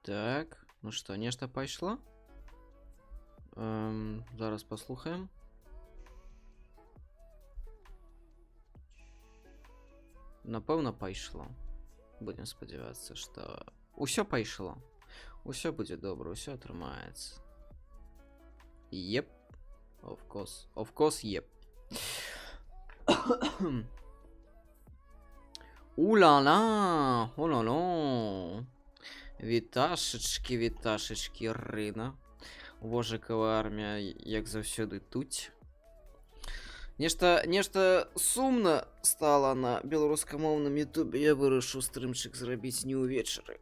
Так, ну что, нешта пайшло? Зараз паслухаем. Напэўна, пайшло. Будем спадзявацца, што ўсё пайшло. Усё будзе добра, усё атрымаецца. Еп. Of course, еп. Ула-ла! О-ла-ла! Віташачкі, Рына. Вожыкава армія, як заўсёды тут. Нешта сумна стала на беларускамоўным ютубе. Я вырашыў стрымчык зрабіць не ўвечары.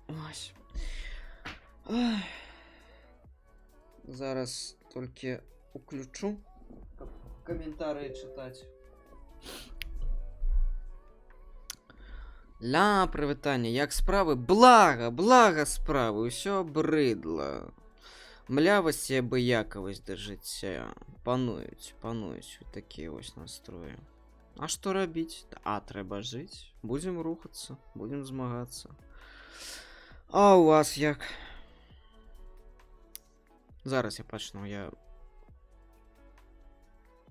Ось. Зараз толькі уключу, каб каментарыі чытаць. Ля, прывітанне, як справы? Блага справы, усё брыдла. Млявасць і абыякавасць да жыцця. Пануюць такія вось настроі. А што рабіць? Трэба жыць. Будзем рухацца, будзем змагацца. А у вас як? Зараз я пачну, я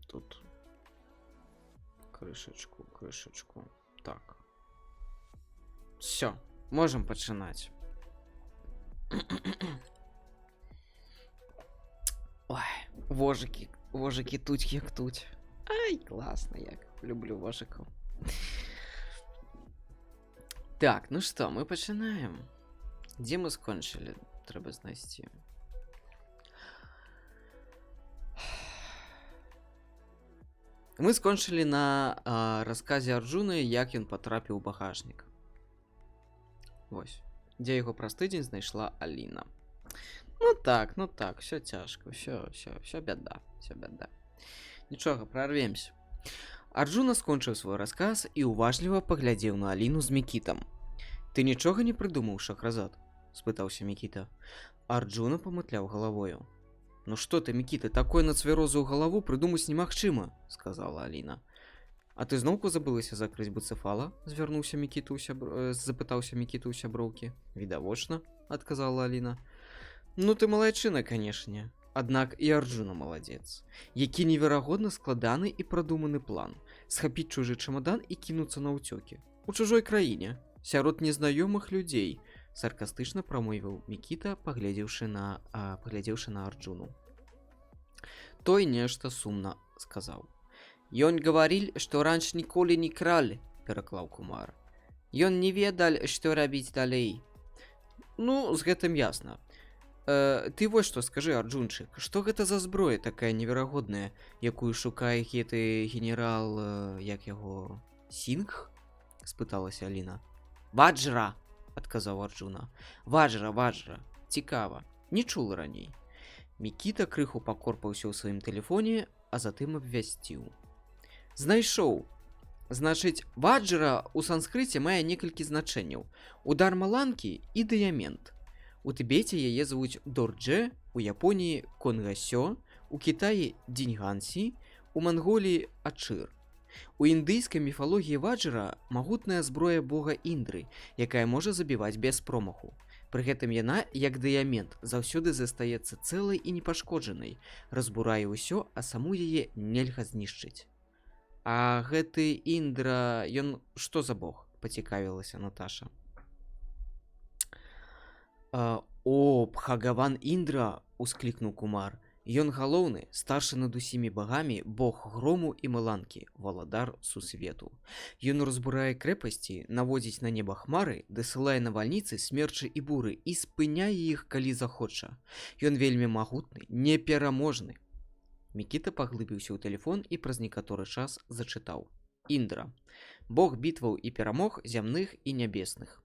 тут крышачку. Так. Всё, можем пачынаць. Ой, вожыкі тут як тут. Ай, класна, як люблю вожыкаў. Так, ну што, мы пачынаем. Дзе мы скончылі? Трэба знайсці. Мы скончылі на расказе Арджуны, як ён патрапіў у багажнік. Вось, дзе яго праз тыдзень знайшла Аліна. Ну так, всё цяжка, всё бяда. Нічога, прарвемся. Арджуна скончыў свой расказ і уважліва паглядзеў на Аліну з Мікітам. Ты нічога не прыдумаў, Шахразад? Спытаўся Мікіта. Арджуна памытляў галавою. Ну што ты, Мікіта, такое на цвярозую галаву прыдумаць немагчыма, сказала Аліна. А ты зноўку забылася закрыць буцефала? Звярнуўся Мікіта запытаўся Мікіта ў сяброўкі. Відавочна, адказала Аліна. Ну ты малайчына, канешне. Аднак і Арджуна маладзец. Які неверагодна складаны і прадуманы план. Схапіць чужы чамадан і кінуцца на ўцёкі. У чужой краіне, сярод незнаёмых людзей, саркастычна прамовіў Мікіта, паглядзеўшы на Арджуну. Той нешта сумна сказаў. Ён гаварил, што раньш ніколі не кралі, пераклаў Кумар. Ён не ведал, што рабіць далей. Ну, з гэтым ясна. Ты вось што скажы, Арджунчык, што гэта за зброя такая неверагодная, якую шукае гэты генерал, як яго, Сінгх? Спыталася Аліна. Ваджра, адказаў Арджуна. Ваджра. Цікава. Не чула раней. Мікіта крыху пакорпаўся ў сваім тэлефоне, а затым абвясціў. Знайшоў. Значыць, ваджра ў санскрыце мае некалькі значэнняў. Удар маланкі і дыямент. У Тыбеце яе завуць Дордже, у Японіі Конгасё, у Кітаі Дзіньгансі, у Манголіі Ачыр. У індыйскай міфалогіі ваджра магутная зброя бога Індры, якая можа забіваць без промаху. Пры гэтым яна, як дыямент, заўсёды застаецца цэлай і непашкоджанай, разбурае ўсё, а саму яе нельга знішчыць. А гэты Індра, ён што за бог? Пацікавілася Наташа. Бхагаван Індра, усклікнуў Кумар. Ён галоўны, старшы над усімі багамі, бог грому і маланкі, валадар сусвету. Ён разбурае крэпасці, наводзіць на неба хмары, дасылае навальніцы, смерчы і буры і спыняе іх, калі захоча. Ён вельмі магутны, непераможны. Мікіта паглыбіўся ў тэлефон і праз некаторы час зачытаў. Індра. Бог бітваў і перамог зямных і нябесных.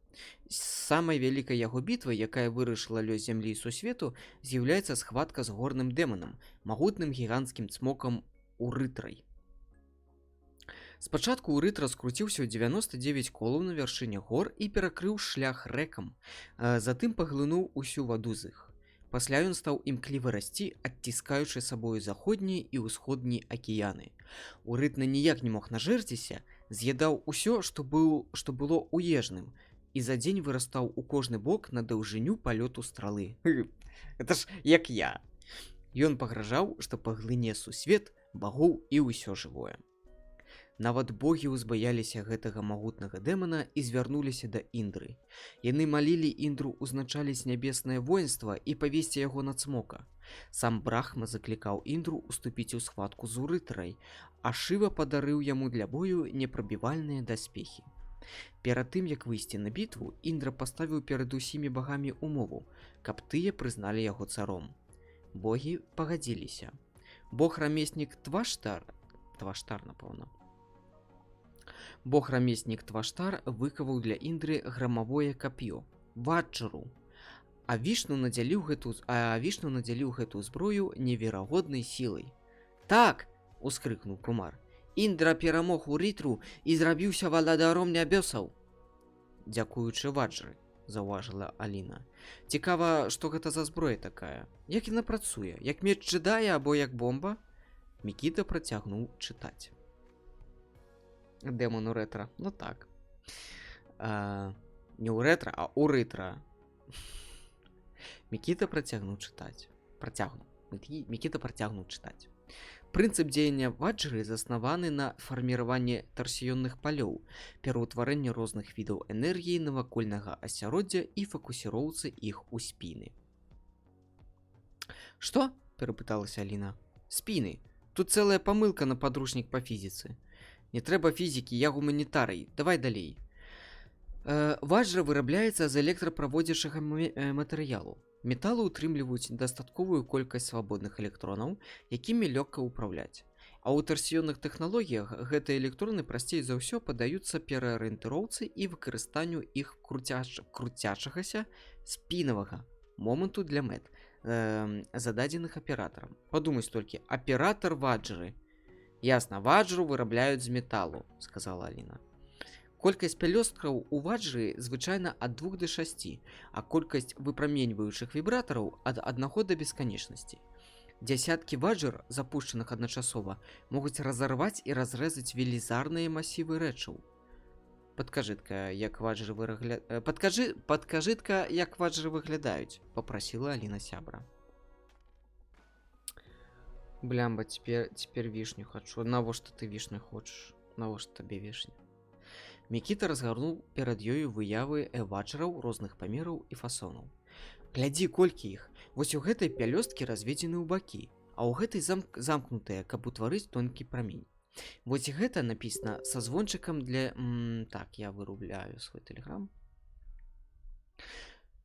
Самай вялікай яго бітвай, якая вырашыла лёс зямлі і сусвету, з'яўляецца схватка з горным дэманам, магутным гіганцкім цмокам Урытрай. Спачатку Урытра скруціўся ў 99 колаў на вяршыні гор і перакрыў шлях рэкам, затым паглынуў усю ваду з іх. Пасля ён стаў імкліва расці, адціскаючы сабою заходнія і ўсходнія акіяны. Урытна ніяк не мог нажэрціся, з'ядаў усё, што было уежным, і за дзень вырастаў у кожны бок на даўжыню палёту стралы. Это ж як я. Ён пагражаў, што паглыне сусвет, багоў і ўсё жывое. Нават богі ўзбаяліся гэтага магутнага дэмана і звярнуліся да Індры. Яны малілі Індру ўзначаліць нябеснае воінства і павесці яго на цмока. Сам Брахма заклікаў Індру уступіць у схватку з Урытрай, а Шыва падарыў яму для бою непрабівальныя даспехі. Перад тым, як выйсці на бітву, Індра паставіў перад усімі багамі умову, каб тыя прызналі яго царом. Богі пагадзіліся. Бог-рамеснік Тваштар, напэўна. Бог-рамеснік Тваштар выкаваў для Індры грамавое кап'ё, ваджру, а Вішну надзяліў гэтую зброю неверагоднай сілай. Так, ускрыкнуў Кумар, Індра перамог Урытру і зрабіўся валадаром нябёсаў. Дзякуючы ваджры, заўважыла Аліна. Цікава, што гэта за зброя такая? Як яна працуе? Як меч джедая або як бомба? Мікіта працягнуў чытаць. Дэмон Урэтра. Ну так. Не Урэтра, а Урытра. Мікіта працягнуў чытаць. Мікіта працягнуў чытаць. Прынцып дзеяння ваджры заснаваны на фарміраванні тарсіённых палёў, пераўтварэнні розных відаў энергіі навакольнага асяроддзя і фокусіроўцы іх у спіны. Што? Перапыталася Аліна. Спіны. Тут цэлая памылка на падручнік па фізіцы. Не трэба фізікі, я гуманітарый. Давай далей. Ваджра вырабляецца з электраправодзячага матэрыялу. Металы ўтрымліваюць дастатковую колькасць свабодных электронаў, якімі лёгка ўпраўляць. А ў тарсіённых тэхналогіях гэтыя электроны прасцей за ўсё падаюцца пераарыентыроўцы і выкарыстанню іх круцячагася спінавага моманту для мэт, зададзеных аператарам. Падумаць толькі, аператар ваджры. Ясна, ваджру вырабляюць з металу, сказала Аліна. Колькасць пялёсткаў у ваджры звычайна ад 2 да 6, а колькасць выпраменьваючых вібратараў ад 1 да бесканечнасці. Дзясяткі ваджр, запушчаных адначасова, могуць разарваць і разрэзаць велізарныя масівы рэчаў. Падкажы-тка, як ваджры выглядаюць, папрасіла Аліна сябра. Блямба, цяпер вішню хачу. Навошта ты вішню хочаш? Навошта табе вішня? Мікіта разгарнуў перад ёю выявы ваджраў розных памераў і фасонаў. Глядзі, колькі іх. Вось у гэтай пялёсткі разведзены ў бакі, а ў гэтай замкнутыя, каб утварыць тонкі прамень. Вось гэта напісана са звончыкам для... Так, я вырубляю свой тэлеграм.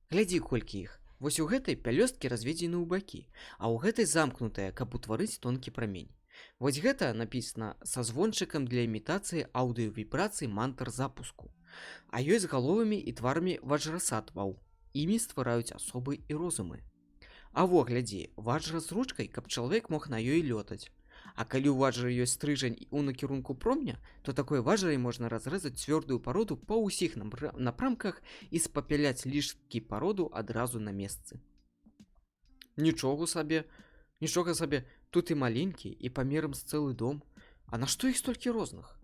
Глядзі, колькі іх. Вось у гэтай пялёсткі разведзены ў бакі, а ў гэтай замкнутыя, каб утварыць тонкі прамень. Вось гэта напісана са звончыкам для імітацыі аўдыёвібрацый мантр запуску, а ёсць галовамі і тварамі ваджрасатваў. Імі ствараюць асобы і розумы. А во, глядзі, ваджра з ручкай, каб чалавек мог на ёй лётаць. А калі ў ваджры ёсць стрыжань у накірунку промня, то такой ваджрай можна разрэзаць цвёрдую пароду па ўсіх напрамках і спапяляць лішкі пароду адразу на месцы. Нічога сабе, тут і маленькі, і памерам з цэлы дом. А нашто іх столькі розных?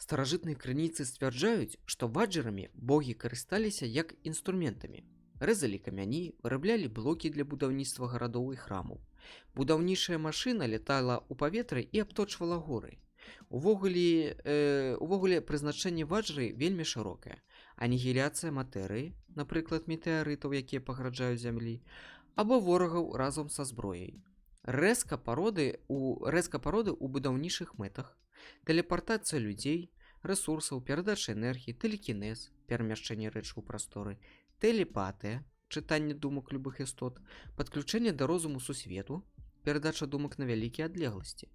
Старажытныя крыніцы сцвярджаюць, што ваджрамі богі карысталіся як інструментамі. Рэзалі камяні, выраблялі блокі для будаўніцтва гарадоў і храмаў. Будаўнічая машына лятала ў паветры і абточвала горы. Увогуле прызначэнне ваджры вельмі шырокае. Анігіляцыя матэрыі, напрыклад, метэарытаў, якія пагражаюць зямлі, або ворагаў разам са зброяй. Рэзка пароды ў будаўнічых мэтах, тэлепартацыя людзей, рэсурсаў, перадача энергіі, тэлекінез, перамяшчэнне рэчаў у прасторы, тэлепатыя, чытанне думак любых істот, падключэнне да розуму сусвету, перадача думак на вялікія адлегласці,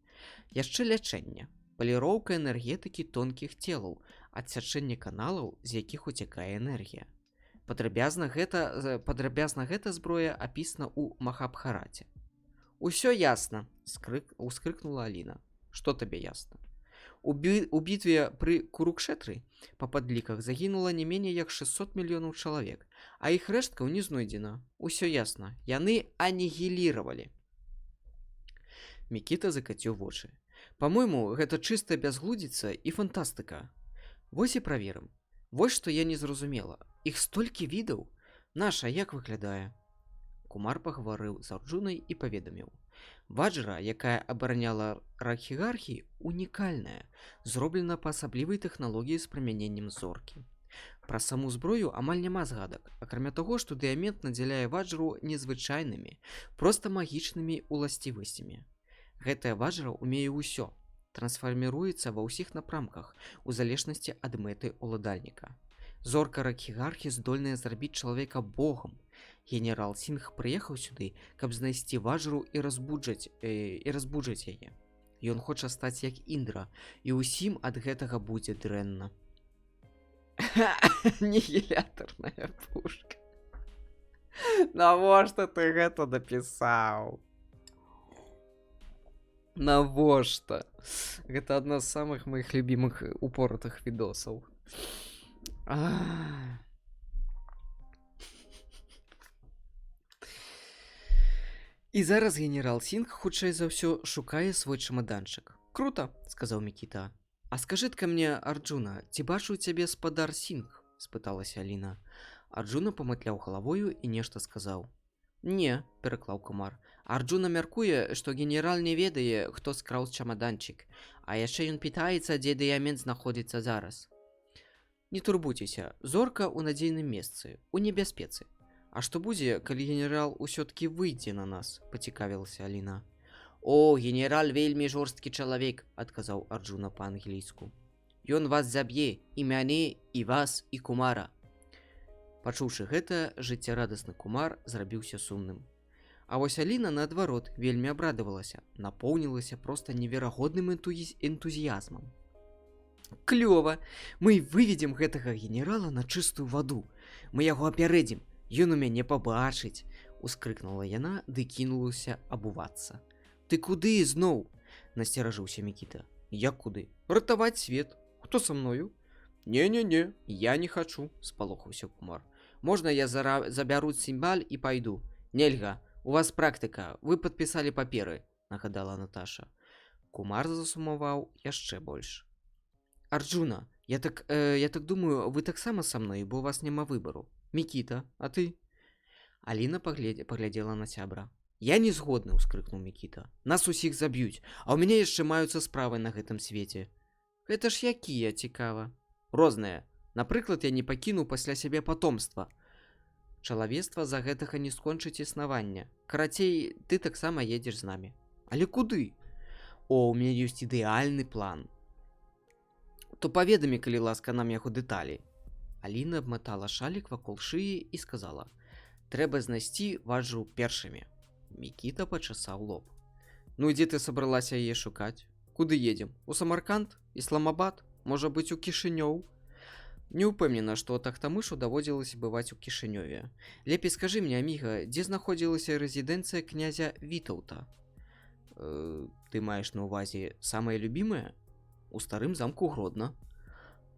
яшчэ лячэнне, паліроўка энергетыкі тонкіх целаў, адсячэнне каналаў, з якіх уцякае энергія. Падрабязна гэта зброя апісана ў Махабхараце. Усё ясна, ускрыкнула Аліна. Што табе ясна? У бітве пры Курукшэтры па падліках загінула не меней як 600 мільёнаў чалавек, а іх рэшткаў не знойдзена. Усё ясна, яны анігіліравалі. Мікіта закаціў вочы. Па-мойму, гэта чыстая бязглудзіца і фантастыка. Вось і праверым. Вось што я не зразумела. Іх столькі відаў. Наша як выглядае? Кумар пагаварыў з Арджунай і паведаміў. Ваджра, якая абараняла Рахігархі, унікальная, зроблена па асаблівай тэхналогіі з прымяненнем зоркі. Пра саму зброю амаль няма згадак, акрамя таго, што дыямент надзяляе ваджру незвычайнымі, проста магічнымі уласцівасцямі. Гэтая ваджра ўмее ўсё, трансфарміруецца ва ўсіх напрамках, у залежнасці ад мэты ўладальніка. Зорка Рахігархі здольная зрабіць чалавека богам. Генерал Сінг прыехаў сюды, каб знайсці ваджру і разбуджаць яе. Ён хоча стаць як Індра, і ўсім ад гэтага будзе дрэнна. Анігілятарная пушка. Навошта ты гэта напісаў? Навошта? Гэта адна з самых маіх любімых упоратых відосаў. І зараз генерал Сінг, хутчэй за ўсё, шукае свой чамаданчык. Круто, сказаў Мікіта. А скажы-ка мне, Арджуна, ці бачыў цябе спадар Сінг? Спыталася Аліна. Арджуна памытляў галавою і нешта сказаў. Не, пераклаў Кумар. Арджуна мяркуе, што генерал не ведае, хто скраў чамаданчык, а яшчэ ён пытаецца, дзе дыямент знаходзіцца зараз. Не турбуйцеся, зорка ў надзейным месцы, у небяспецы. А што будзе, калі генерал усё-ткі выйдзе на нас, пацікавілася Аліна. О, генерал вельмі жорсткі чалавек, адказаў Арджуна па-англійску. Ён вас заб'е, і мяне, і вас, і Кумара. Пачуўшы гэта, жыццярадасны Кумар зрабіўся сумным. А вось Аліна, наадварот, вельмі абрадавалася, напоўнілася проста неверагодным энтузіязмам. Клёва! Мы выведзем гэтага генерала на чыстую ваду. Мы яго апярэдзім, ён у мяне пабачыць, ускрыкнула яна ды кінулася абувацца. Ты куды зноў? Насцеражыўся Мікіта. Як куды? Ратаваць свет. Хто са мною? Не-не-не, я не хачу, спалохаўся Кумар. Можна я забяру цімбаль і пайду? Нельга, у вас практыка, вы падпісалі паперы, нагадала Наташа. Кумар засумаваў яшчэ больш. Арджуна, я так думаю, вы таксама са мной, бо у вас няма выбару. Мікіта, а ты? Аліна паглядзела на сябра. Я не згодны, ускрыкнуў Мікіта. Нас усіх заб'юць, а ў мяне яшчэ маюцца справы на гэтым свеце. Гэта ж якія, цікава? Розныя. Напрыклад, я не пакіну пасля сябе патомства. Чалавецтва за гэтага не скончыць існавання. Карацей, ты таксама едзеш з намі. Але куды? О, у мяне ёсць ідэальны план. То паведамі, калі ласка, нам яго дэталі. Аліна абматала шалік вакол шыі і сказала. Трэба знайсці ваджру першымі. Мікіта пачасаў лоб. Ну і дзе ты сабралася яе шукаць? Куды едзем? У Самарканд? Ісламабад? Можа быць, у Кішынёў? Не ўпэўнена, што Тахтамышу даводзілася бываць у Кішынёве. Лепей скажы мне, Аміга, дзе знаходзілася рэзідэнцыя князя Вітаўта? Ты маеш на ўвазе самае любімае? У старым замку Гродна.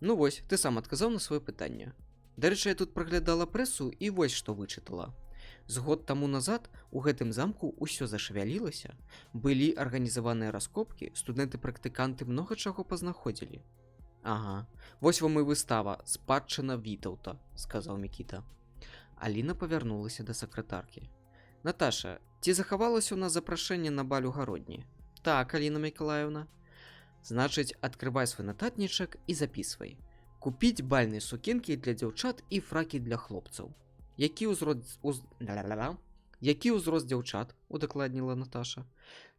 Ну вось, ты сам адказаў на сваё пытанне. Дарэчы, я тут праглядала прэсу і вось што вычытала. З год таму назад у гэтым замку ўсё зашавялілася, былі арганізаваныя раскопкі, студэнты-практыканты многа чаго пазнаходзілі. Ага, вось вам і выстава «Спадчына Вітаўта», сказаў Мікіта. Аліна павярнулася да сакратаркі. Наташа, ці захавалася ў нас запрашэнне на баль у гародні? Так, Аліна Мікалаевна. Значыць, адкрывай свой нататнічак і запісвай. Купіць бальныя сукенкі для дзяўчат і фракі для хлопцаў. Які ўзрост дзяўчат, удакладніла Наташа.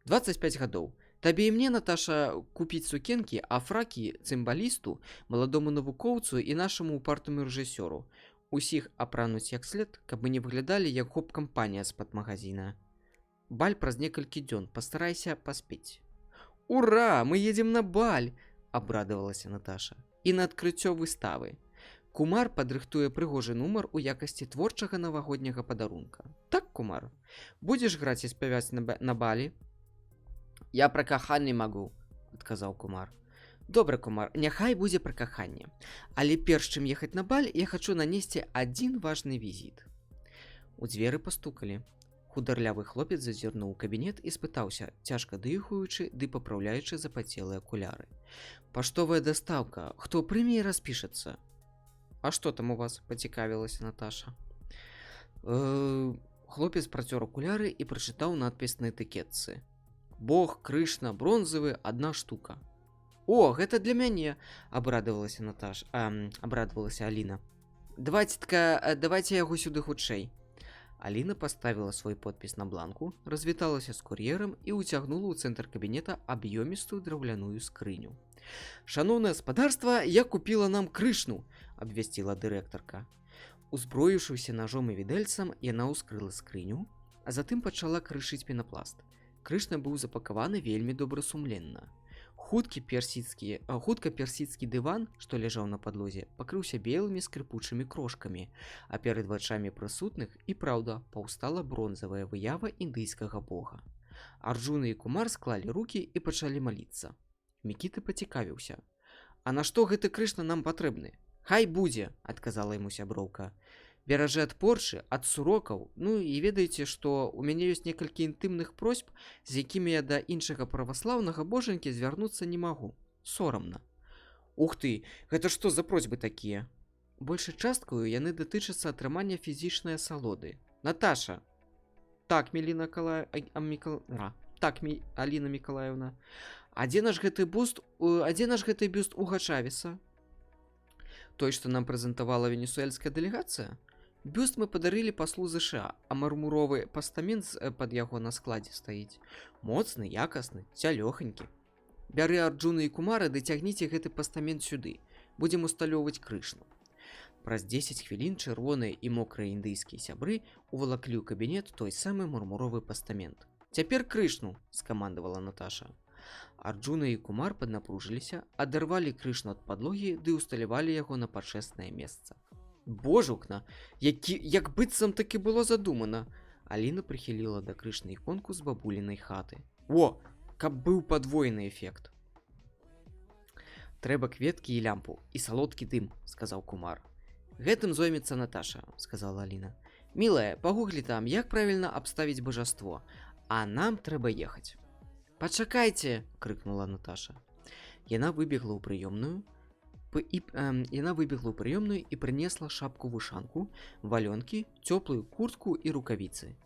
25 гадоў. Табе і мне, Наташа, купіць сукенкі, а фракі цымбалісту, маладому навукоўцу і нашаму упартаму рэжысёру. Усіх апрануць як след, каб мы не выглядалі як гоп-кампанія з-пад магазіна. Баль праз некалькі дзён, пастарайся паспець. Ура, мы едзем на баль, абрадавалася Наташа. І на адкрыццё выставы. Кумар падрыхтуе прыгожы нумар у якасці творчага навагодняга падарунка. Так, Кумар, будзеш граць і спяваць на балі? Я пра каханне магу, адказаў Кумар. Добра, Кумар, няхай будзе пра каханне. Але перш чым ехаць на баль, я хачу нанесці адзін важны візіт. У дзверы пастукалі. Хударлявы хлопец зазірнуў у кабінет і спытаўся, цяжка дыхаючы ды папраўляючы запацелыя акуляры. Паштовая дастаўка, хто прыме і распішацца? А што там у вас? Пацікавілася Наташа. Хлопец працёр акуляры і прачытаў надпіс на этыкетцы. Бог, Крышна, бронзавы, 1 штука. О, гэта для мяне, абрадавалася Аліна. Давайте яго сюды хутчэй. Аліна паставіла свой подпіс на бланку, развіталася з кур'ерам і ўцягнула ў цэнтр кабінета аб'ёмістую драўляную скрыню. Шаноўнае гаспадарства, я купіла нам Крышну, абвясціла дырэктарка. Узброіўшыся ножом і відэльцам, яна ўскрыла скрыню, а затым пачала крышыць пенапласт. Крышна быў запакаваны вельмі добрасумленна. Хутка персідскі дыван, што ляжаў на падлозе, пакрыўся белымі скрыпучымі крошкамі, а перад вачамі прысутных і праўда паўстала бронзавая выява індыйскага бога. Арджуна і Кумар склалі рукі і пачалі маліцца. Мікіта пацікавіўся. А нашто гэты Крышна нам патрэбны? Хай будзе, адказала яму сяброўка. Беражы ад порчы, ад сурокаў, ну і ведаеце, што у мяне ёсць некалькі інтымных просьб, з якімі я да іншага праваслаўнага божанькі звярнуцца не магу. Сорамна. Ух ты, гэта што за просьбы такія? Большай часткаю яны датычацца атрымання фізічнай асалоды. Наташа. Так, Аліна Мікалаевна. А дзе наш гэты бюст у Гачавіса? Той, што нам прэзентавала венесуэльская дэлегацыя? Бюст мы падарылі паслу ЗША, а мармуровы пастамент пад яго на складзе стаіць. Моцны, якасны, цялёханькі. Бяры Арджуна і Кумара ды цягніце гэты пастамент сюды. Будзем усталёўваць Крышну. Праз 10 хвілін чырвоныя і мокрая індыйскія сябры увалаклі ў кабінет той самы мармуровы пастамент. Цяпер Крышну, скамандавала Наташа. Арджуна і Кумар паднапружыліся, адарвалі Крышну ад падлогі ды усталявалі яго на пачэснае месца. Божукна, як быццам так і было задумана. Аліна прыхіліла да Крышны іконку з бабулінай хаты. О, каб быў падвойны эфект. Трэба кветкі і лямпу, і салодкі дым, сказаў Кумар. Гэтым зоймецца Наташа, сказала Аліна. Мілая, пагуглі там, як правільна абставіць бажаство, а нам трэба ехаць. Пачакайце, крыкнула Наташа. Яна выбегла ў прыёмную і прынесла шапку-вышанку, валёнкі, цёплую куртку і рукавіцы.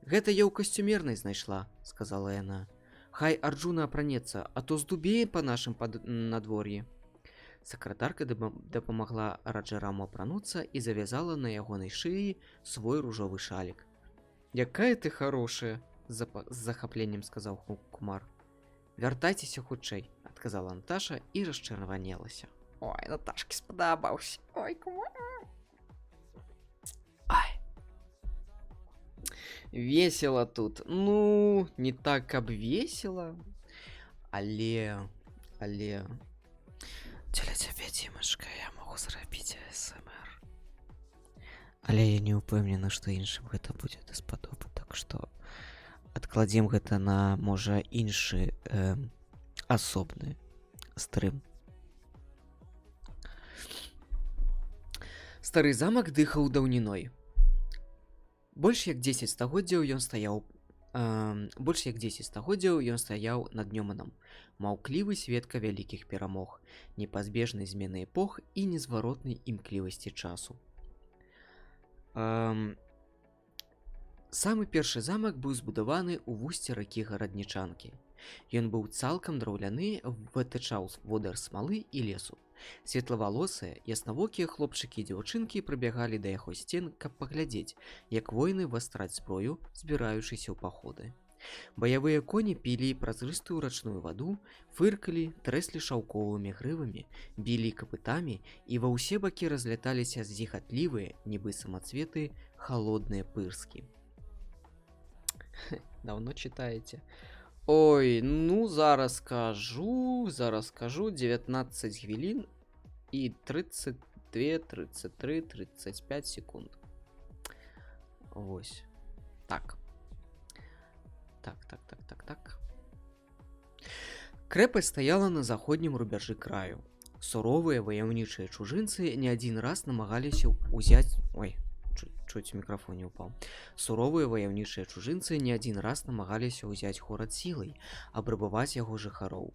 Гэта я ў касцюмернай знайшла, сказала яна. Хай Арджуна апранецца, а то здубее па нашым надвор'і. Сакратарка дапамагла Раджараму апрануцца і завязала на ягонай шыі свой ружовы шалік. Якая ты хорошая, з захапленнем сказаў Кумар. Вяртайцеся хутчэй, адказала Наташа і расчырванелася. Ой, Наташке спадабаўся. Ой, Кумар. Ай. Весело тут. Ну, не так, каб весело. Але... Дзеля цябе, Дзімачка, я магу зрабіць АСМР. Але я не ўпэўнена, што іншым гэта будзе даспадобы, так што адкладзем гэта на, можа, іншы асобны стрым. Стары замак дыхаў даўніной. Больш як 10 стагоддзяў ён стаяў над Нёманам, маўклівы сведка вялікіх перамог, непазбежнай змены эпох і незваротнай імклівасці часу. Самы першы замак быў збудаваны ў вусці ракі Гараднічанкі. Ён быў цалкам драўляны, вытачаў водар смалы і лесу. Светлавалосыя, яснавокія хлопчыкі і дзяўчынкі прыбягалі да яго сцен, каб паглядзець, як воіны вастраць зброю, збіраючыся ў паходы. Баявыя коні пілі празрыстую рачную ваду, фыркалі, трэслі шаўковымі грывамі, білі капытамі, і ва ўсе бакі разляталіся зіхатлівыя, нібы самацветы, халодныя пырскі. Давно читаете? Ой, ну зараз скажу 19 хвілін і 32, 33, 35 секунд. Ось. Так. Крэпасць стаяла на заходнім рубяжы краю. Суровыя ваяўнічыя чужынцы не адзін раз намагаліся ўзяць... Ой, чуць у мікрафоне упаў. Суровыя ваяўнічыя чужынцы не адзін раз намагаліся ўзяць горад сілай, абрабаваць яго жыхароў.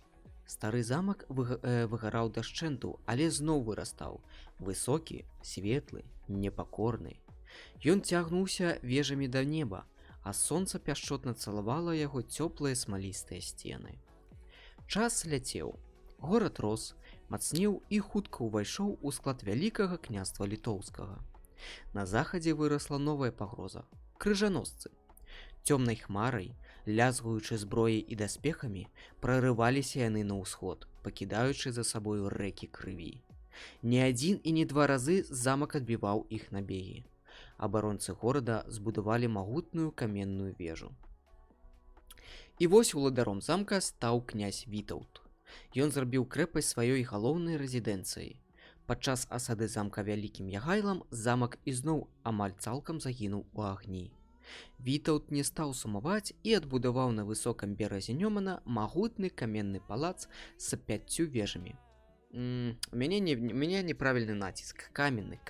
Стары замак выгараў дашчэнту, але зноў вырастаў. Высокі, светлы, непакорны. Ён цягнуўся вежамі да неба, а сонца пяшчотна цалавала яго цёплыя смалістыя сцены. Час ляцеў. Горад рос, мацнеў і хутка ўвайшоў у склад вялікага княства літоўскага. На захадзе вырасла новая пагроза – крыжаносцы. Цёмнай хмарай, лязгуючы зброяй і даспехамі, прарываліся яны на ўсход, пакідаючы за сабою рэкі крыві. Не адзін і не два разы замак адбіваў іх набегі. Абаронцы горада збудавалі магутную каменную вежу. І вось уладаром замка стаў князь Вітаўт. Ён зрабіў крэпасць сваёй галоўнай рэзідэнцыяй. Падчас асады замка вялікім Ягайлам замак ізноў амаль цалкам загінуў у агні. Вітаўт не стаў сумаваць і адбудаваў на высокам беразе Нёмана магутны каменны палац з 5 вежамі. У мяне неправільны націск. Каменны.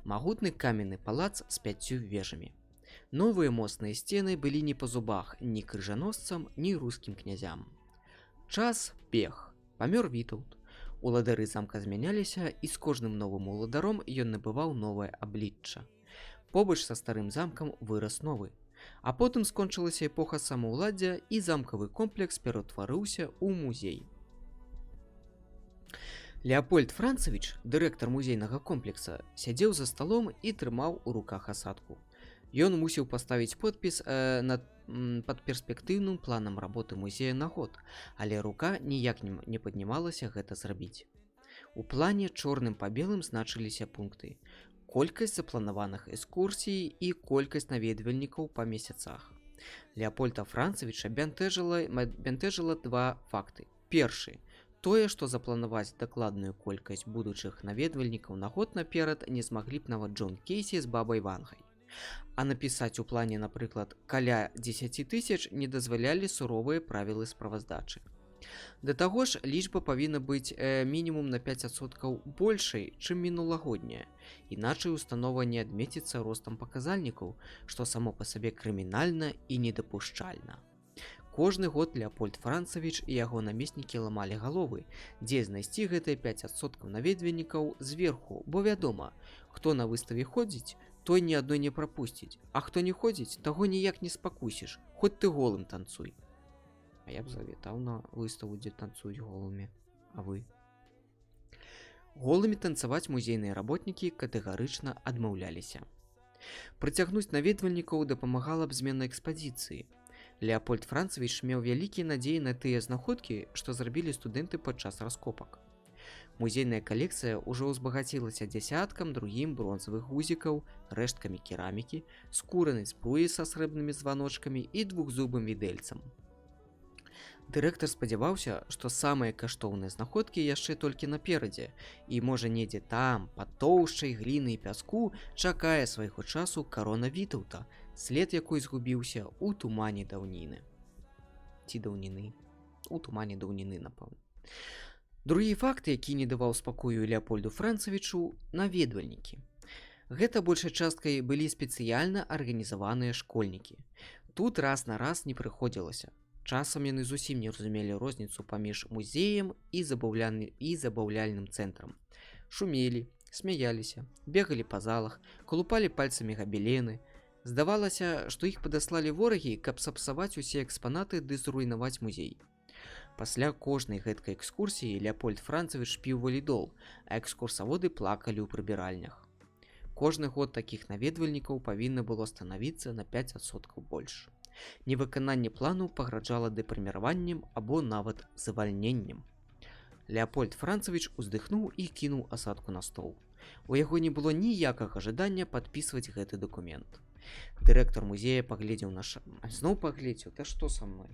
Магутны каменны палац з 5 вежамі. Новыя моцныя сцены былі не па зубах ні крыжаносцам, ні рускім князям. Час бег. Памёр Вітаўт. Уладары замка змяняліся, і з кожным новым уладаром ён набываў новае аблічча. Побач са старым замкам вырас новы. А потым скончылася эпоха самаўладдзя, і замкавы комплекс ператварыўся ў музей. Леапольд Францавіч, дырэктар музейнага комплекса, сядзеў за сталом і трымаў у руках асадку. Ён мусіў паставіць подпіс пад перспектыўным планам работы музея на год, але рука ніяк не паднімалася гэта зрабіць. У плане чорным па белым значыліся пункты: колькасць запланаваных экскурсій і колькасць наведвальнікаў па месяцах. Леапольда Францавіча бянтэжыла два факты. Першы – тое, што запланаваць дакладную колькасць будучых наведвальнікаў на год наперад не змаглі б нават Джон Кейсі з бабай Вангай. А напісаць у плане, напрыклад, каля 10 000 не дазвалялі суровыя правілы справаздачы. Да таго ж, лічба павінна быць мінімум на 5% большай, чым мінулагодняя, іначай установа не адметіцца ростам паказальнікаў, што само па сабе крымінальна і недапушчальна. Кожны год Леапольд Францавіч і яго намеснікі ламалі галовы, дзе знайсці гэтыя 5% наведвальнікаў зверху, бо вядома, хто на выставе ходзіць, той ні адной не прапусціць, а хто не ходзіць, таго ніяк не спакусіш, хоць ты голым танцуй. А я б завітаў на выставу, дзе танцуюць голымі. А вы? Голымі танцаваць музейныя работнікі катэгарычна адмаўляліся. Прыцягнуць наведвальнікаў дапамагала б змена экспазіцыі. Леапольд Францавіч меў вялікія надзеі на тыя знаходкі, што зрабілі студэнты падчас раскопак. Музейная калекцыя ўжо ўзбагацілася дзясяткам другім бронзавых гузікаў, рэшткамі керамікі, скуранай зброі са срэбнымі званочкамі і двухзубым відэльцам. Дырэктар спадзяваўся, што самыя каштоўныя знаходкі яшчэ толькі наперадзе, і можа недзе там, пад тоўшчай гліны і пяску, чакае свайго часу карона Вітаўта, след якой згубіўся ў тумане даўніны. Ці даўніны? У тумане даўніны, напэўна. Другі факт, які не даваў спакою Леапольду Францавічу – наведвальнікі. Гэта большай часткай былі спецыяльна арганізаваныя школьнікі. Тут раз на раз не прыходзілася. Часам яны зусім не разумелі розніцу паміж музеем і забаўляльным цэнтрам. Шумелі, смяяліся, бегалі па залах, калупалі пальцамі габелены. Здавалася, што іх падаслалі ворагі, каб сапсаваць усе экспанаты ды зруйнаваць музей. Пасля кожнай гэткай экскурсіі Леапольд Францавіч піў валідол, а экскурсаводы плакалі ў прыбіральнях. Кожны год такіх наведвальнікаў павінна было станавіцца на 5% больш. Невыкананне плану пагражала дэпрэміраваннем або нават звальненнем. Леапольд Францавіч уздыхнуў і кінуў асадку на стол. У яго не было ніякага жадання падпісваць гэты дакумент. Дырэктар музея паглядзеў на зноў паглядзеў, та што са мной?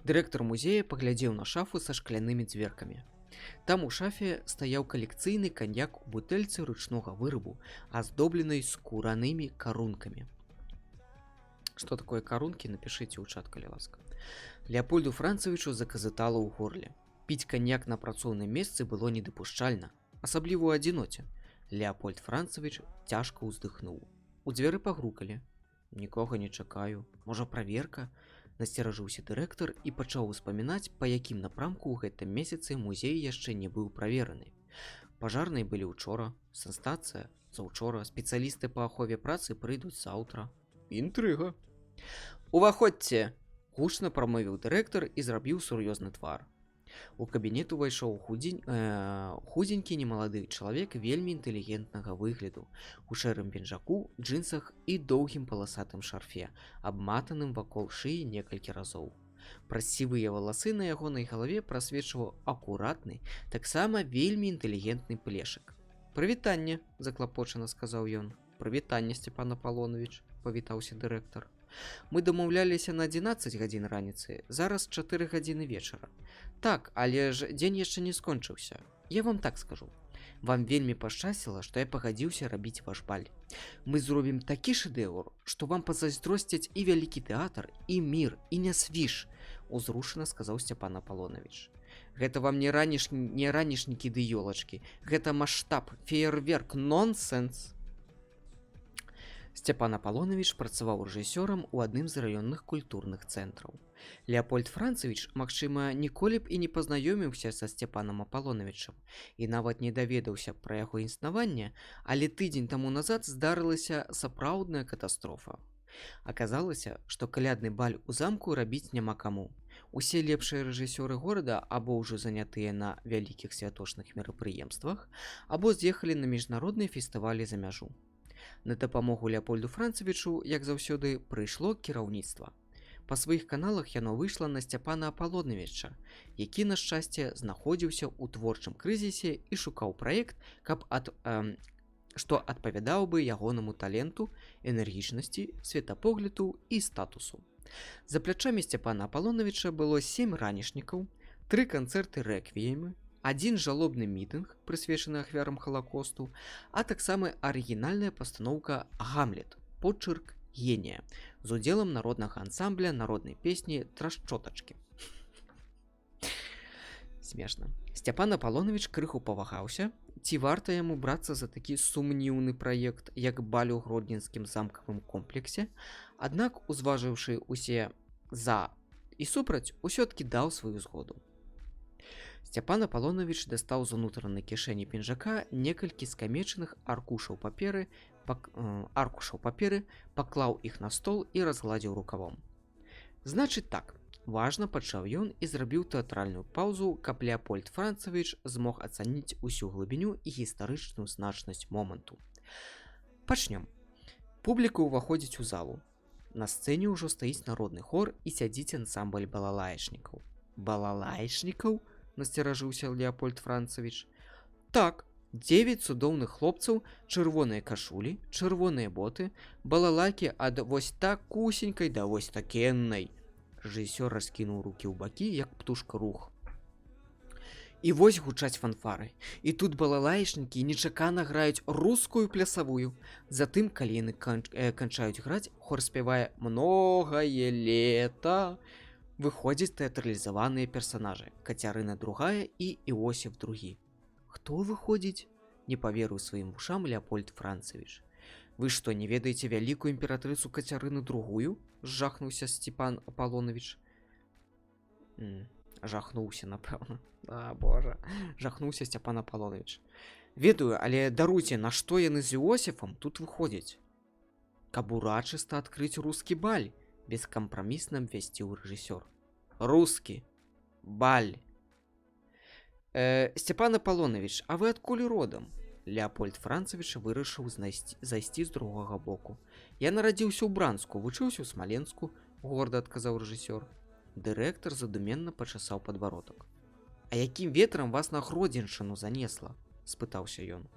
Дырэктар музея паглядзеў на шафу са шклянымі дзверкамі. Там у шафе стаяў калекцыйны каньяк у бутэльцы ручнога вырабу, аздобленай скуранымі карункамі. Што такое карункі, напішыце ў чат, калі ласка. Леапольду Францавічу заказытала ў горле. Піць каньяк на працоўным месцы было недапушчальна, асабліва ў адзіноце. Леапольд Францавіч цяжка ўздыхнуў. У дзверы пагрукалі. Нікога не чакаю. Можа, праверка? Насцеражыўся дырэктар і пачаў успамінаць, па якім напрамку ў гэтым месяцы музей яшчэ не быў правераны. Пажарныя былі ўчора, санстанцыя заўчора, спецыялісты па ахове працы прыйдуць заўтра. Інтрыга. Уваходзьце, гучна прамовіў дырэктар і зрабіў сур'ёзны твар. У кабінет увайшоў худзенькі немалады чалавек вельмі інтэлігентнага выгляду, у шэрым пінжаку, джинсах і доўгім паласатым шарфе, абматаным вакол шыі некалькі разоў. Праз сівыя валасы на ягонай галаве прасвечваў акуратны, таксама вельмі інтэлігентны плешак. «Прывітанне», – заклапочана сказаў ён. «Прывітанне, Сцяпан Аполлонович», – павітаўся дырэктар. «Мы дамаўляліся на 11 гадзін раніцы, зараз 4 гадзіны вечара. Так, але ж дзень яшчэ не скончыўся. Я вам так скажу. Вам вельмі пашчасціла, што я пагадзіўся рабіць ваш баль. Мы зробім такі шэдэўр, што вам пазайздросцяць і вялікі тэатр, і мір, і нясвіж», – узрушана сказаў Сцяпан Аполлонович. «Гэта вам не ранішнікі ды ёлачкі. Гэта маштаб, феерверк, нонсенс». Сцяпан Аполлонович працаваў рэжысёрам у адным з раённых культурных цэнтраў. Леапольд Францавіч, магчыма, ніколі б і не пазнаёміўся са Сцяпанам Аполлоновичам і нават не даведаўся пра яго існаванне, але тыдзень таму назад здарылася сапраўдная катастрофа. Аказалася, што калядны баль у замку рабіць няма каму. Усе лепшыя рэжысёры горада або ўжо занятыя на вялікіх святочных мерапрыемствах, або з'ехалі на міжнародныя фестывалі за мяжу. На дапамогу Леапольду Францавічу, як заўсёды, прыйшло кіраўніцтва. Па сваіх каналах яно выйшла на Сцяпана Аполлоновича, які, на шчасце, знаходзіўся ў творчым крызісе і шукаў праект, што адпавядаў бы ягонаму таленту, энергічнасці, светапогляду і статусу. За плячамі Сцяпана Аполлоновича было 7 ранішнікаў, 3 канцэрты рэквіемы, 1 жалобны мітынг, прысвечаны ахвярам Халакосту, а таксама арыгінальная пастаноўка «Гамлет», почырк генія, з удзелам народнага ансамбля народнай песні «Трашчотачкі». Смешна. Сцяпан Аполлонович крыху павагаўся, ці варта яму брацца за такі сумніўны праект, як баль у гродненскім замкавым комплексе, аднак, узважыўшы усе «за» і «супраць», усё-ткі даў сваю згоду. Сцяпан Аполлонович дастаў з унутранай кішэні пінжака некалькі скамечаных аркушаў паперы, паклаў іх на стол і разгладзіў рукавом. «Значыць так», – важна пачаў ён і зрабіў тэатральную паўзу, каб Леапольд Францавіч змог ацаніць усю глыбіню і гістарычную значнасць моманту. «Пачнём. Публіка ўваходзіць у залу. На сцэне ўжо стаіць народны хор і сядзіць ансамбль балалаечнікаў». «Балалаечнікаў?» – насцеражыўся Леапольд Францавіч. «Так, 9 цудоўных хлопцаў, чырвоныя кашулі, чырвоныя боты, балалайкі ад вось такусенькай да вось такеннай». Рэжысёр раскінуў рукі ў бакі, як птушка рух. «І вось гучаць фанфары. І тут балалаечнікі нечакана граюць рускую плясавую. Затым, калі яны канчаюць граць, хор спявае «Многае лета». Выходзяць тэатралізаваныя персанажы Кацярына II і Іосіф II. «Хто выходзіць?» – не паверыў сваім вушам Леапольд Францавіч. «Вы што, не ведаеце вялікую імператрыцу Кацярыну II?» – жахнуўся Сцяпан Аполлонович. Жахнуўся, напэўна. Божа, жахнуўся Сцяпан Аполлонович. «Ведаю, але даруйце, на што яны з Іосіфам тут выходзяць?» «Каб урачыста адкрыць рускі баль», – бескампрамісна абвясціў рэжысёр. «Рускі баль». «Сцяпан Аполлонович, а вы адкуль родам?» Леапольд Францавіч вырашыў зайсці з другога боку. «Я нарадзіўся ў Бранску, вучыўся ў Смаленску», – горда адказаў рэжысёр. Дырэктар задуменна пачасаў падбародак. «А якім ветрам вас на Гродзеншчыну занесла?» – спытаўся ён.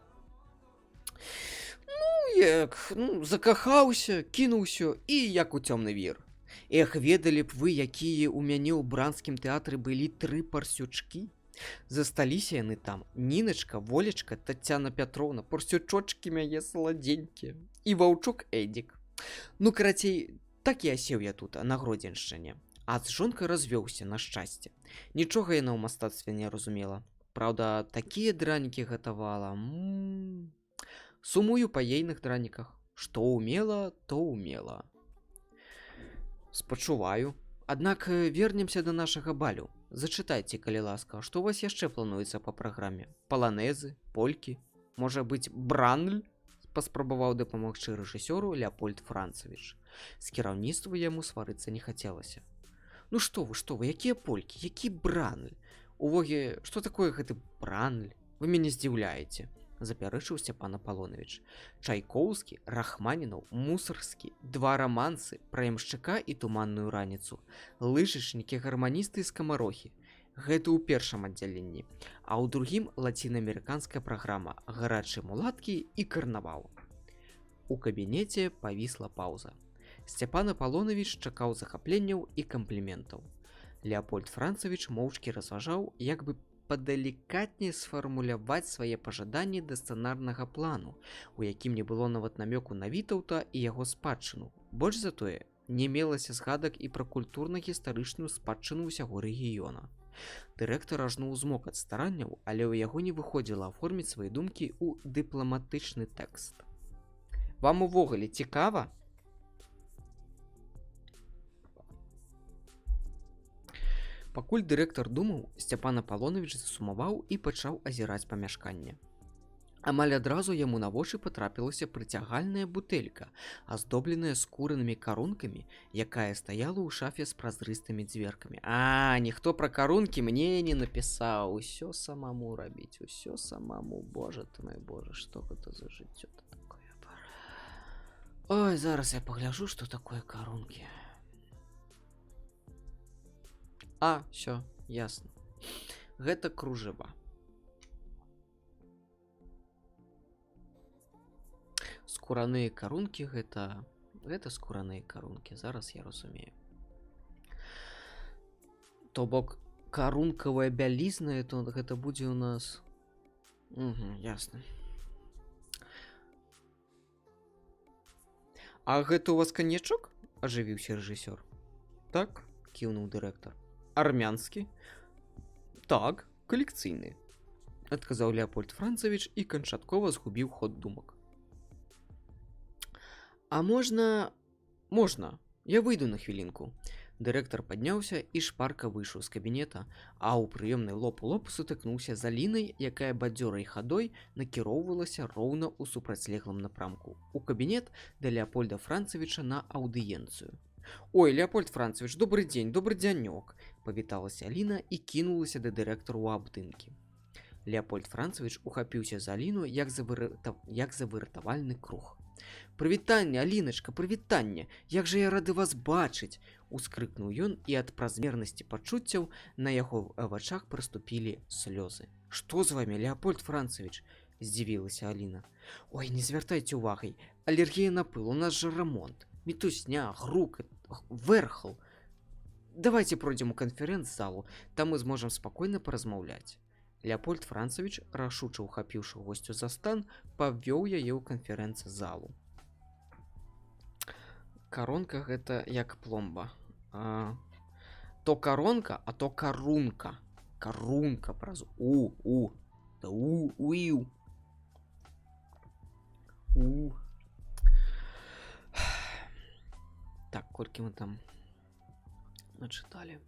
Закахаўся, кінуўся і як у цёмны вір. Эх, ведалі б вы, якія ў мяне ў Бранскім тэатры былі 3 парсючкі. Засталіся яны там. Ніначка, Волечка, Тацяна Пятроўна, парсючочкі мяне саладзенькія. І ваўчук Эдзік. Ну, карацей, так і асеў я тут, на Гродзеншчыне. А з жонкай развёўся, на шчасце. Нічога яна ў мастацтве не разумела. Праўда, такія дранікі гатавала. Сумую па ейных драніках. Што ўмела, то ўмела». «Спачуваю. Аднак вернемся до нашага балю. Зачытайце, калі ласка, што у вас яшчэ плануецца па праграме? Паланезы, полькі, можа быць, бранль? Паспрабаваў дапамагчы рэжысёру Леапольд Францавіч. З кіраўніцтва яму сварыцца не хацелася. Ну што вы, якія полькі, які бранль? Увогуле, што такое гэты бранль? Вы мяне здзіўляеце, запярэчыў Сцяпан Аполлонавіч. Чайкоўскі, Рахманінаў, Мусарскі, два рамансы пра ямшчыка і туманную раніцу, лыжачнікі, гарманісты і скамарохі. Гэта ў першым аддзяленні, а ў другім лацінаамерыканская праграма «Гарачыя мулаткі» і «Карнавал». У кабінеце павісла паўза. Сцяпан Аполлонавіч чакаў захапленняў і кампліментаў. Леапольд Францавіч моўчкі разважаў, як бы падалікатней сфармуляваць свае пажаданні да сцэнарнага плану, у якім не было нават намёку на Вітаўта і яго спадчыну. Больш за тое, не мелася згадак і пра культурна-гістарычную спадчыну ўсяго рэгіёна. Дырэктар ажно ўзмок ад старанняў, але ў яго не выходзіла аформіць свае думкі ў дыпламатычны тэкст. Вам увогуле цікава? Пакуль дырэктар думаў, Сцяпан Аполлонавіч засумаваў і пачаў азіраць памяшканне. Амаль адразу яму на вочы патрапілася прыцягальная бутэлька, аздобленая скуранымі карункамі, якая стаяла ў шафе з празрыстымі дзверкамі. Ніхто пра карункі мне не напісаў. Усё самому рабіць, усё самому. Божа ты мой Божа, што гэта за жыццё-то такое? Ой, зараз я пагляджу, што такое карункі. Всё, ясна. Гэта кружева. Скураныя карункі гэта скураныя карункі, зараз я разумею. То бок карункавая бялізна, то гэта будзе у нас. Ясна. А гэта у вас канечак? Ажывіўся рэжысёр. Так, кіўнуў дырэктар. Армянскі? Так, калекцыйны, адказаў Леапольд Францавіч і канчаткова згубіў ход думак. А можна, я выйду на хвілінку. Дырэктар падняўся і шпарка выйшаў з кабінета, а ў прыёмнай лоб у лоб сутыкнуўся з Алінай, якая бадзёрай хадой накіроўвалася роўна ў супрацьлеглым напрамку. У кабінет да Леапольда Францавіча на аўдыенцыю. Ой, Леапольд Францавіч, добры дзень, добры дзянёк, павіталася Аліна і кінулася да дырэктару ў абдымкі. Леапольд Францавіч ухапіўся за Аліну, як за выратавальны круг. Прывітанне, Аліначка, прывітанне, як жа я рады вас бачыць, ускрыкнуў ён, і ад празмернасці пачуццяў на яго вачах прыступілі слёзы. Што з вамі, Леапольд Францавіч? Здзівілася Аліна. Ой, не звяртайце ўвагай, алергія на пыл, у нас жа рамонт. Мітусня, грукат, вэрхал. Давайте пройдзем у канферэнц-залу, там мы зможам спакойна паразмаўляць. Леапольд Францавіч, рашуча ухапіўшы госцю за стан, павёў яе ў канферэнц-залу. Каронка гэта як пломба. То каронка, а то карунка. Карунка праз у. Да у-у-ю. У. Так, колькі мы там начыталі.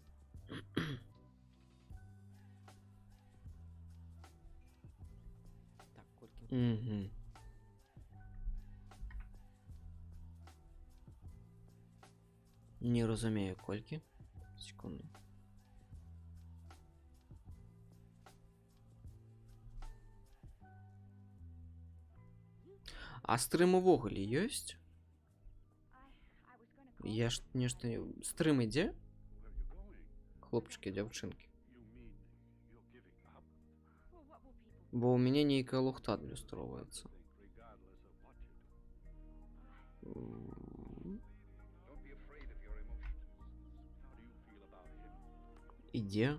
Так, колькі. Не разумею, колькі. Секунду. А стрым увогуле ёсць? Я ж нешта... Стрым ідзе? Хлопчыкі, дзяўчынкі. Бо ў мяне нейкая лухта адлюстроўваецца. Ідзе.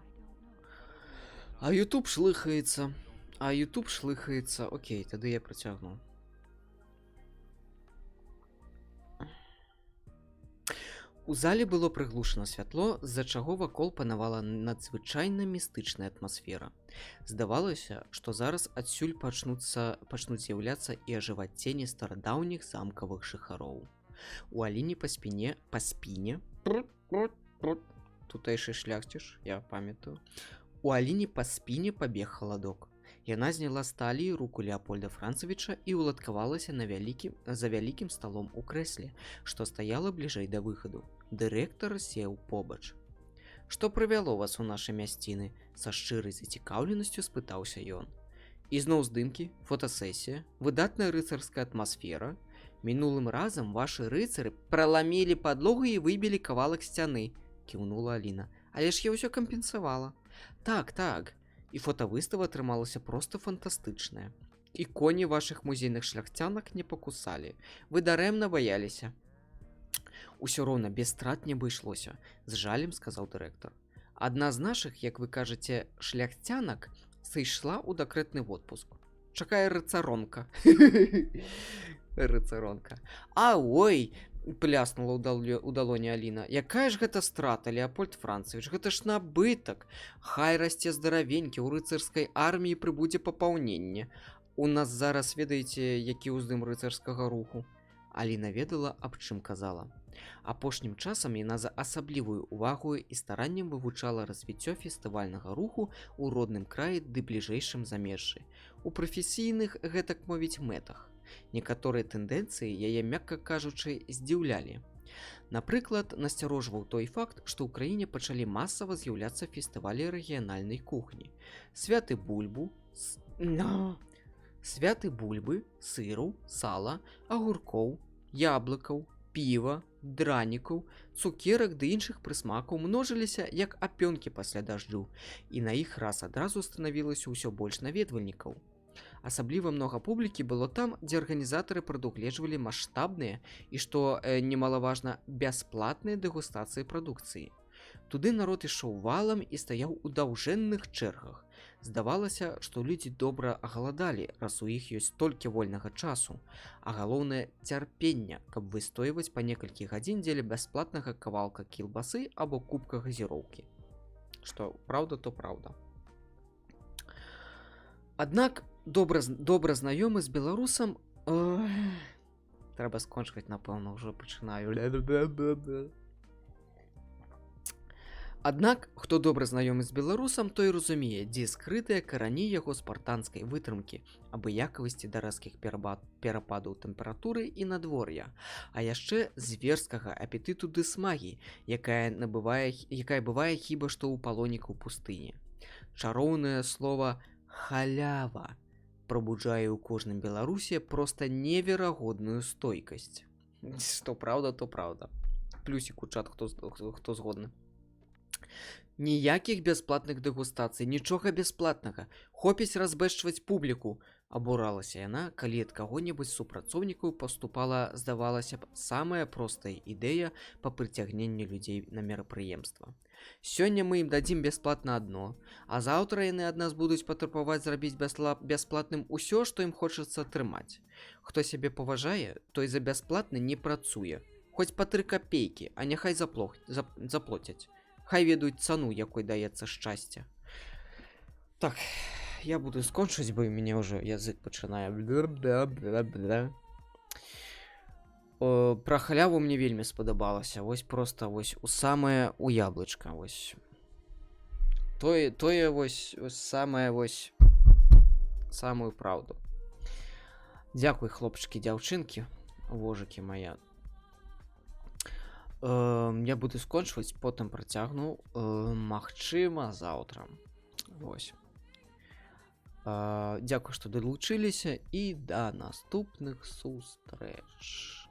А YouTube шлыхаецца. Окей, тады я працягну. У залі было прыглушана святло, з-за чаго вакол панавала надзвычайна містычная атмасфера. Здавалася, што зараз адсюль пачнуць з'яўляцца і ажываць цені старадаўніх замкавых жыхароў. У Аліне па спіне тутэйшы шляхціш, я памятаю. У Аліне па спіне пабег халадок. Яна зняла з таліі руку Леапольда Францавіча і уладкавалася за вялікім сталом у крэсле, што стаяла бліжэй да выхаду. Дырэктар сеў побач. «Што прывяло вас у нашы мясціны?» – са шчырай зацікаўленасцю спытаўся ён. «Ізноў здымкі, фотасесія, выдатная рыцарская атмасфера. Мінулым разам вашы рыцары праламілі падлогу і выбілі кавалак сцяны», – кіўнула Аліна. «Але ж я ўсё кампенсавала». «Так. І фотавыстава атрымалася проста фантастычная. І коні вашых музейных шляхцянак не пакусалі. Вы дарэмна баяліся». «Усё роўна без страт не абышлося», – з жалем сказаў дырэктар. «Адна з нашых, як вы кажаце, шляхцянак сышла ў дэкрэтны водпуск. Чакае рыцаронка». Рыцаронка. «А, ой!» – пляснула ў далоні Аліна. «Якая ж гэта страта, Леапольд Францавіч, гэта ж набытак. Хай расце здаравенькі, у рыцарскай арміі прыбудзе папаўненне. У нас зараз, ведаеце, які ўздым рыцарскага руху». Аліна ведала, аб чым казала. Апошнім часам яна за асаблівую увагу і стараннем вывучала развіццё фестывальнага руху ў родным краі ды бліжэйшым замежжы. У прафесійных, гэтак мовіць, мэтах. Некаторыя тэндэнцыі яе, мякка кажучы, здзіўлялі. Напрыклад, насцярожваў той факт, што ў краіне пачалі масава з'яўляцца фестывалі рэгіянальнай кухні. Святы бульбы, сыру, сала, агуркоў, яблыкаў, піва, дранікаў, цукерак ды іншых прысмакаў множыліся, як апёнкі пасля дажджу, і на іх раз адразу станавілася ўсё больш наведвальнікаў. Асабліва многа публікі было там, дзе арганізатары прадугледжвалі маштабныя і, што немалаважна, бясплатныя дэгустацыі прадукцыі. Туды народ ішоў валам і стаяў у даўжэнных чэргах. Здавалася, што людзі добра агаладалі, раз у іх ёсць толькі вольнага часу, а галоўнае цярпення, каб выстойваць па некалькі гадзін дзеля бясплатнага кавалка кілбасы або кубка газіроўкі. Што праўда, то праўда. Аднак добра знаёмы з беларусам... Трэба скончваць, напэўна, ўжо пачынаю. Аднак, хто добра знаёмы з беларусам, той разумее, дзе скрытыя карані яго спартанскай вытрымкі, абыякавасці да рэзкіх перападаў тэмпературы і надвор'я, а яшчэ зверскага апетыту ды смагі, якая бывае хіба што ў палонікаў пустыні. Чароўнае слова «халява» прабуджае ў кожным беларусе проста неверагодную стойкасць. Што праўда, то праўда. Плюсік у чат, хто згодны. «Ніякіх бясплатных дэгустацый, нічога бясплатнага, хопіць разбэшчваць публіку», – абуралася яна, калі ад каго-небудзь з супрацоўнікаў паступала, здавалася б, самая простая ідэя па прыцягненні людзей на мерапрыемства. «Сёння мы ім дадзім бясплатна адно, а заўтра яны ад нас будуць патрабаваць зрабіць бясплатным усё, што ім хочацца атрымаць. Хто сябе паважае, той за бясплатны не працуе. Хоць па 3 капейкі, а няхай заплоцяць. Хай ведаюць цану, якой даецца шчасце». Так, я буду скончыць, бо ў мяне ўжо язык пачынае. Пра халяву мне вельмі спадабалася. Вось проста вось у самае у яблычка. Вось. Тое вось самае вось самую праўду. Дзякуй, хлопчыкі, дзяўчынкі, вожыкі мая. Я буду скончваць, потым працягну, магчыма, заўтра. Вось. Дзякуй, што далучыліся, і да наступных сустрэч.